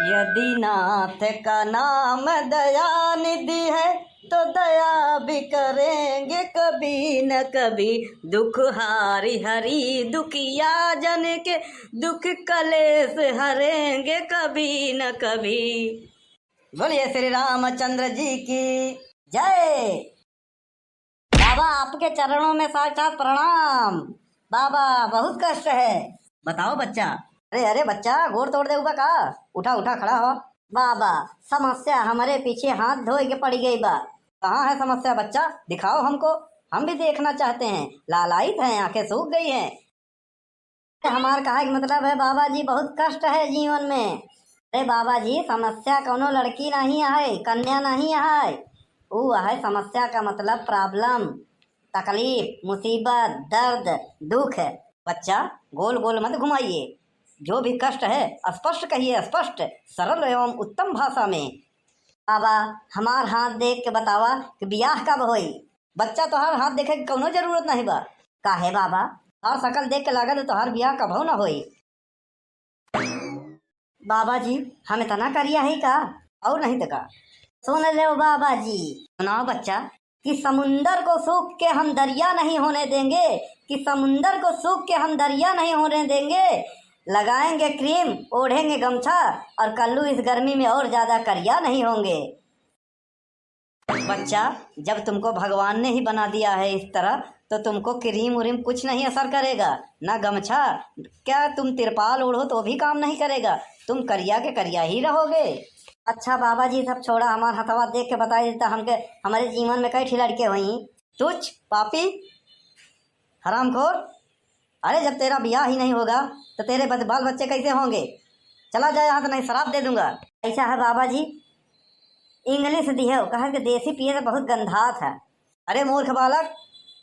यदि नाथ का नाम दया निधि है तो दया भी करेंगे कभी न कभी। दुख हारी हरी दुखिया जन के दुख कलेश हरेंगे कभी न कभी। बोलिए श्री रामचंद्र जी की जय। बाबा आपके चरणों में साक्षात प्रणाम। बाबा बहुत कष्ट है। बताओ बच्चा। अरे अरे बच्चा गोड़ तोड़ दे का। उठा उठा खड़ा हो। बाबा समस्या हमारे पीछे हाथ धोए के पड़ गई बा। कहाँ है समस्या बच्चा, दिखाओ हमको, हम भी देखना चाहते हैं। लालायित हैं, आंखें सूख गई हैं। हमार कहा कि मतलब है बाबा जी बहुत कष्ट है जीवन में। अरे बाबा जी समस्या कोनो लड़की नहीं है, कन्या नहीं है। वो है समस्या का मतलब प्रॉब्लम, तकलीफ, मुसीबत, दर्द, दुख है। बच्चा गोल गोल मत घुमाइए। जो भी कष्ट है स्पष्ट कहिए, स्पष्ट सरल एवं उत्तम भाषा में। बाबा हमार हाथ देख के बतावा कि ब्याह कब होई। बच्चा तोहार हाथ देखे के कौनो जरूरत नहीं बा। काहे बाबा, और शकल देख के लागत तोहार ब्याह कभो न होई। बाबा जी हम इतना करिया है का, और नहीं तो का। सुन ले बाबा जी। सुनाओ बच्चा। कि समुंदर को सूख के हम दरिया नहीं होने देंगे, कि समुंदर को सूख के हम दरिया नहीं होने देंगे। लगाएंगे क्रीम, ओढ़ेंगे गमछा, और कल्लू इस गर्मी में और ज्यादा करिया नहीं होंगे। बच्चा जब तुमको भगवान ने ही बना दिया है इस तरह, तो तुमको क्रीम उरीम कुछ नहीं असर करेगा, ना गमछा, क्या तुम तिरपाल ओढ़ो तो भी काम नहीं करेगा। तुम करिया के करिया ही रहोगे। अच्छा बाबा जी सब छोड़ा, हमार हथवा देख के बता देता हमके हमारे जीवन में कई लड़के हुई। तुझ पापी हरामखोर। अरे जब तेरा ब्याह ही नहीं होगा तो तेरे बाल बच्चे कैसे होंगे। चला जाए यहाँ तो नहीं शराब दे दूंगा। ऐसा है बाबा जी, इंग्लिश दिए कहा कि देसी पिए तो बहुत गंधात है। अरे मूर्ख बालक,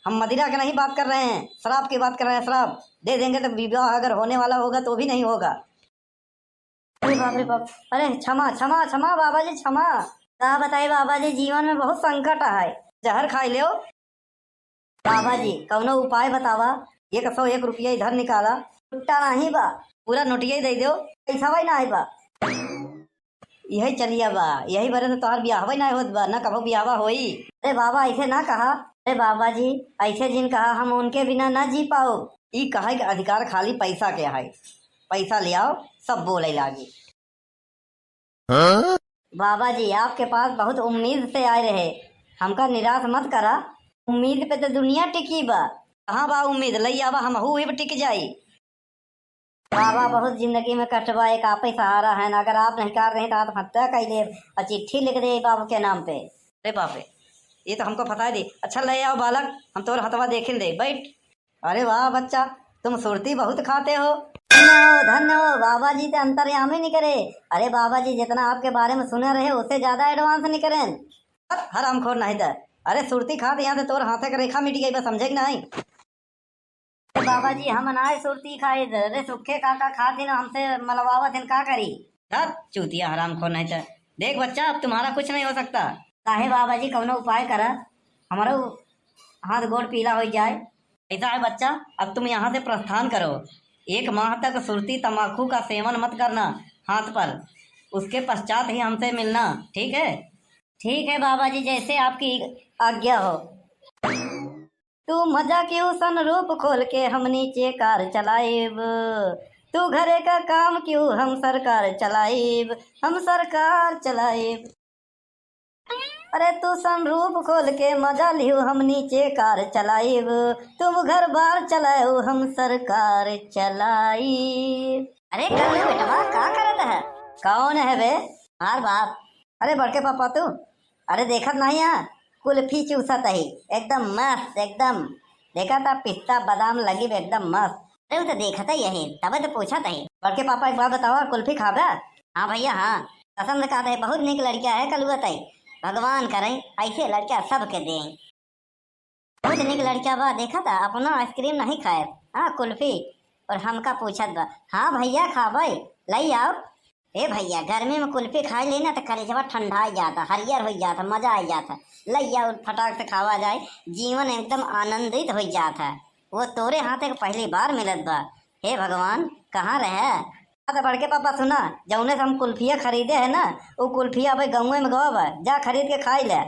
हम मदिरा की नहीं बात कर रहे हैं, शराब की बात कर रहे हैं। शराब दे देंगे तो विवाह अगर होने वाला होगा तो भी नहीं होगा। अरे बाप रे बाप। अरे क्षमा क्षमा क्षमा बाबा जी क्षमा। क्या बताए बाबा जी, जीवन में बहुत संकट है। जहर खाई लो बाबा जी, कौनो उपाय बतावा। 101 रुपया इधर निकाला, छुट्टा नहीं बा, पूरा नोटिया ही दे दो, पैसा भाई ना बा। यही चलिए बा, यही बरे से तोहार ब्याह नहीं होत बा, न कभो ब्याह होई। अरे बाबा ऐसे ना कहा। अरे बाबा जी ऐसे जिन कहा हम उनके बिना ना जी पाओ। ई कहा कि अधिकार खाली पैसा के है, पैसा ले आओ सब बोले लागी। हाँ? बाबा जी आपके पास बहुत उम्मीद से आए रहे, हमका निराश मत करा। उम्मीद पे तो दुनिया टिकी बा। कहाँ बा उम्मीद, लई आवा हम हुए टिक जाई। बाबा बहुत जिंदगी में कटवा, एक आप ही सहारा है ना। अगर आप नहीं कर रहे तो आत्महत्या कर ले और चिट्ठी लिख दे बाबू के नाम पे। अरे बापे ये तो हमको फता दी। अच्छा ले आओ बालक, हम तोर हथवा देखें दे, बैठ। अरे वाह बच्चा, तुम सुरती बहुत खाते हो। धन्य हो बाबा जी, तो अंतर्यामी नहीं करे। अरे बाबा जी जितना आपके बारे में सुने रहे उससे ज्यादा एडवांस नहीं करें। हरामखोर नहीं था। अरे सुरती खाते यहाँ से तोर हाथे का रेखा मिट गई बस, समझे कि नहीं। बाबा जी हम अनाज सुरती खाए, अरे सूखे काका खाते ना हमसे मलवावत इन का करी। चूतिया हरामखोर नहीं था। देख बच्चा अब तुम्हारा कुछ नहीं हो सकता। काहे बाबा जी कौनो उपाय करा, हमारा हाथ गोड़ पीला हो जाए। ऐसा है बच्चा, अब तुम यहाँ से प्रस्थान करो। 1 माह तक सुरती तंबाकू का सेवन मत करना हाथ पर, उसके पश्चात ही हमसे मिलना, ठीक है। ठीक है बाबा जी, जैसे आपकी आज्ञा हो। तू मजा क्यों सनरूप खोल के हम नीचे कार चलाएब, तू घरे का काम क्यों हम सरकार चलाएब, हम सरकार चलाएब। अरे तू सनरूप खोल के मजा लियो हम नीचे कार चलाएब, तुम घर बार चलाओ हम सरकार चलाएब। अरे कल बेटवा का करत है। कौन है बे? हार बाप। अरे बड़के पापा तू, अरे देखत नहीं है कुल्फी चूसत है एकदम मस्त, एकदम देखा था पिस्ता बादाम लगी एकदम मस्त। अरे वो तो देखा था यही तब तो पूछा था। बड़के पापा एक बात बताओ, कुल्फी खाबा? हाँ भैया हाँ, पसंद का है, बहुत निक लड़किया है कलुआ तई, भगवान करें ऐसे लड़किया सबके दें। बहुत निक लड़किया बा, देखा था अपना आइसक्रीम नहीं खाए, हाँ कुल्फी और हमका पूछत बा। हाँ भैया खाबे लई आओ। ए भैया गर्मी में कुल्फी खा लेना तो कलेजवा ठंडा ही जाता, हरियर हो जाता, मजा आ जाता। लई आओ फटाक से खावा जाए, जीवन एकदम आनंदित हो जाता। वो तोरे हाथ एक पहली बार मिलत बा। हे भगवान कहाँ रहे, तो बड़के पापा सुना, जौने से हम कुल्फिया खरीदे है ना, वो कुल्फिया भाई गाँव में गवा बा, जा खरीद के खाई ले।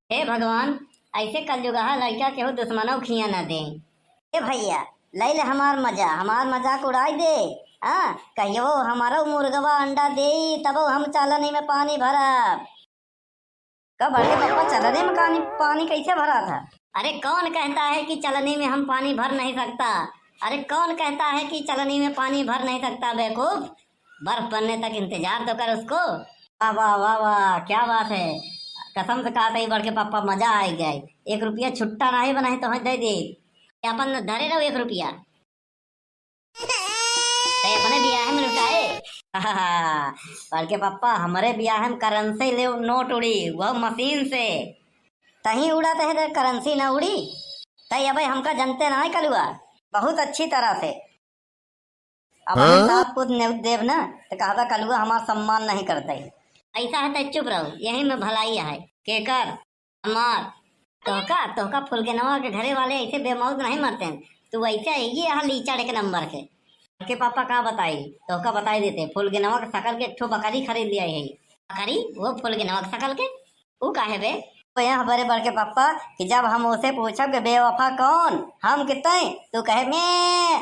हे भगवान, ऐसे कलयुगा लड़का केहू दुश्मनों खिया न दे। ए भैया, ले ले हमार मजाक उड़ाई दे। हाँ, कहियो हमारा मुर्गवा अंडा दे तब हम चालनी में पानी भरा। कब बड़े पापा चलने में पानी कैसे भरा था? अरे कौन कहता है कि चलनी में हम पानी भर नहीं सकता? अरे कौन कहता है कि चलनी में पानी भर नहीं सकता बेवकूफ? बर्फ बनने तक इंतजार तो कर उसको। वाह वाह वाह वाह, क्या बात है। कसम से कहा था बड़के पापा, मजा आ गया। 1 रुपया छुट्टा नहीं बनाए तो दे दे। अपन धरे रहो 1 रुपया अपने ब्याह में लुटाए। बड़के पापा, हमारे ब्याह में करेंसी ले नोट उड़ी, वह मशीन से। तही उड़ा तो करेंसी ना उड़ी। तही अब हमका जनते ना है कलुआ बहुत अच्छी तरह से। अब साहब खुद देव ना तो कहा कलुआ हमारा सम्मान नहीं करते। ऐसा है तो चुप रहो, यही में भलाई है। केकर हमार तोहका फुल के नवा के घरे वाले ऐसे बेमौत नहीं मरते। तू ऐसे है ये यहाँ लीचड़ एक नंबर के पापा का बताई तोहका बताई देते। फुल के नवा के सकल के एक ठो बकरी खरीद लिया है। बकरी वो फुल के नवा के सकल के वो काहे बे? तो यहाँ बड़े बड़के पापा कि जब हम उसे पूछब कि बेवफा कौन, हम कितने, तू कहे मैं।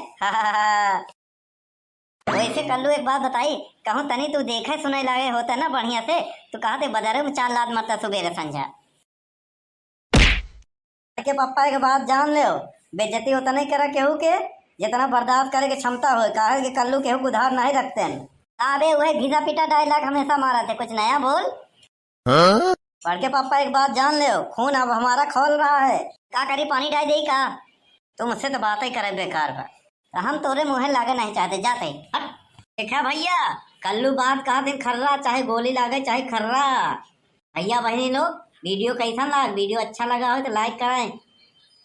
वैसे कल्लू एक बात बताई, कहूँ तनी तू देखे सुने लगे होता ना बढ़िया से, तो कहा थे बजारे में 4 लात मरता सुबेरे संझा। के पापा एक बात जान ले, बेइज्जती होता नहीं करा केहू के, जितना बर्दाश्त करे के क्षमता हो। कहा कि कल्लू केहू को उधार नहीं रखते हैं। अबे वही घिसा पीटा डायलॉग हमेशा मारा थे, कुछ नया बोल। बड़के पापा एक बात जान ले, खून अब हमारा खोल रहा है। का करी, पानी डाल दे का? तुम मुझसे तो बात ही करे बेकार बा। हम तोरे मुँह लागे नहीं चाहते, जाते हट। देखा भैया, कल्लू बात कहा दिन खर्रा, चाहे गोली लागे चाहे खर्रा। भैया बहनी लोग, वीडियो कैसा लगा? वीडियो अच्छा लगा हो तो लाइक करें,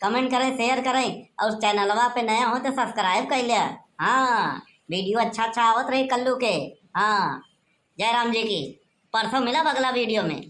कमेंट करें, शेयर करें, और चैनलवा पे नया हो तो सब्सक्राइब कर लिया। हाँ, वीडियो अच्छा आवत रही कल्लू के। हाँ, जय राम जी की। परसों मिला अगला वीडियो में।